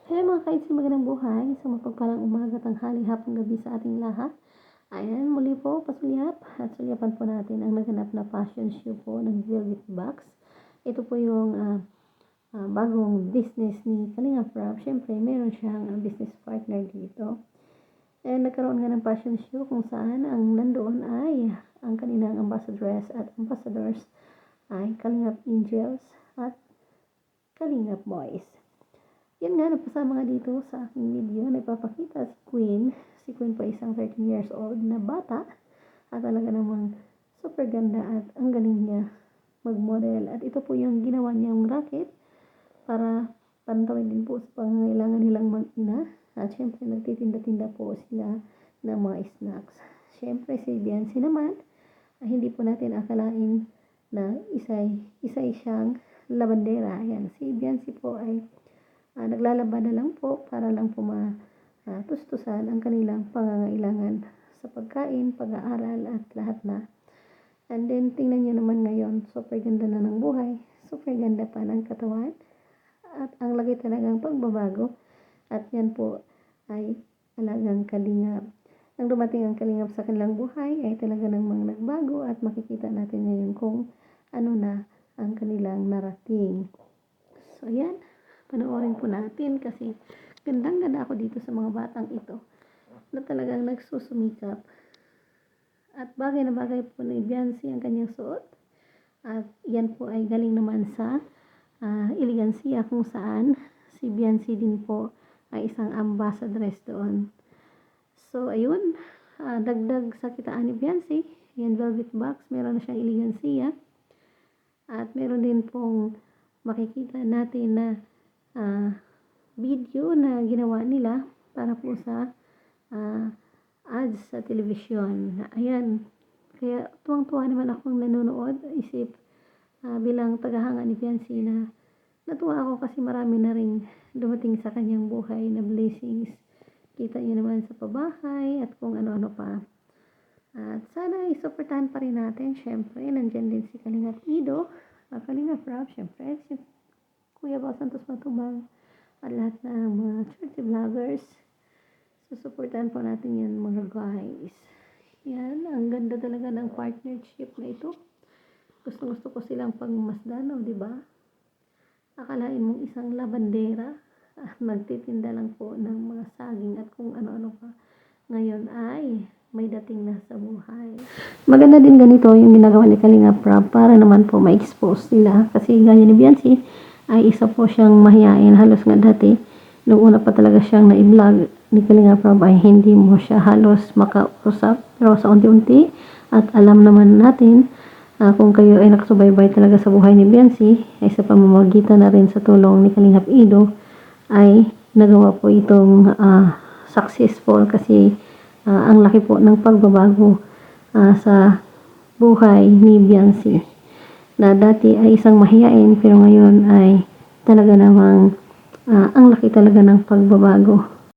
Ayan mga kaitsi, magandang buhay sa mapagpalang umaga, tanghali, hapon, gabi sa ating lahat. Ayan, muli po pasulyap at sulyapan po natin ang naganap na fashion show po ng Velvet Box. Ito po yung bagong business ni Kalinga Prab. Siyempre, meron siyang business partner dito. And nagkaroon nga ng fashion show kung saan ang nandoon ay ang kanilang ambassadress at ambassadors ay Kalingap Angels at Kalingap Boys. Yan nga, nagpasama nga dito sa aking video, nagpapakita si Queen. Si Queen po isang 13 years old na bata at talaga namang super ganda at ang galing niya mag-model. At ito po yung ginawa niyang racket para pantawin din po sa pangangailangan nilang mag-ina. At syempre nagtitinda-tinda po sila ng mga snacks. Syempre si Beyonce naman, hindi po natin akalain na isay siyang labandera. Ayan, si Beyonce po ay naglalaba na lang po para lang po matustusan ang kanilang pangangailangan sa pagkain, pag-aaral at lahat na. And then tingnan nyo naman ngayon, super ganda na ng buhay, super ganda pa ng katawan at ang lagi talagang pagbabago. At yan po ay alagang kalingap. Nang dumating ang kalingap sa kanilang buhay ay talaga namang nagbago at makikita natin ngayon kung ano na ang kanilang narating. So yan, panoorin po natin kasi gandang-ganda ako dito sa mga batang ito na talagang nagsusumikap. At bagay na bagay po ni Beyonce ang kanyang suot. At yan po ay galing naman sa elegansiya kung saan si Beyonce din po ay isang ambassadress doon. So ayun, dagdag sa kitaan ni Beyonce, yan Velvet Box, meron na siyang elegansiya. At meron din pong makikita natin na video na ginawa nila para po sa ads sa television. Ayan, kaya tuwang-tuwa naman akong nanonood, isip bilang tagahanga ni Beyonce na natuwa ako kasi marami na rin dumating sa kanyang buhay na blessings. Kita niyo naman sa pabahay at kung ano-ano pa. At sana isuportahan pa rin natin. Syempre, nandyan din si Kalingap Ido, Kalingap Prab, syempre si Kuya Bao Santos Matubang at lahat ng mga charity vloggers. Susuportahan po natin yan mga guys. Yan, ang ganda talaga ng partnership na ito. Gusto ko silang pagmasdan, o diba? Akalain mong isang labandera magtitinda lang po ng mga saging at kung ano-ano pa. Ngayon ay may dating na sa buhay. Maganda din ganito yung ginagawa ni Kalinga Prab para naman po ma-expose sila. Kasi gaya ni Beyonce ay isa po siyang mahiyain. Halos nga dati, nung una pa talaga siyang na-vlog ni Kalinga Prab ay hindi mo siya halos makausap. Pero sa unti-unti at alam naman natin kung kayo ay nakasubaybay talaga sa buhay ni Beyonce ay sa pamamagitan na rin sa tulong ni Kalingap Ido ay nagawa po itong successful kasi ang laki po ng pagbabago sa buhay ni Beyonce na dati ay isang mahiyain pero ngayon ay talaga namang ang laki talaga ng pagbabago.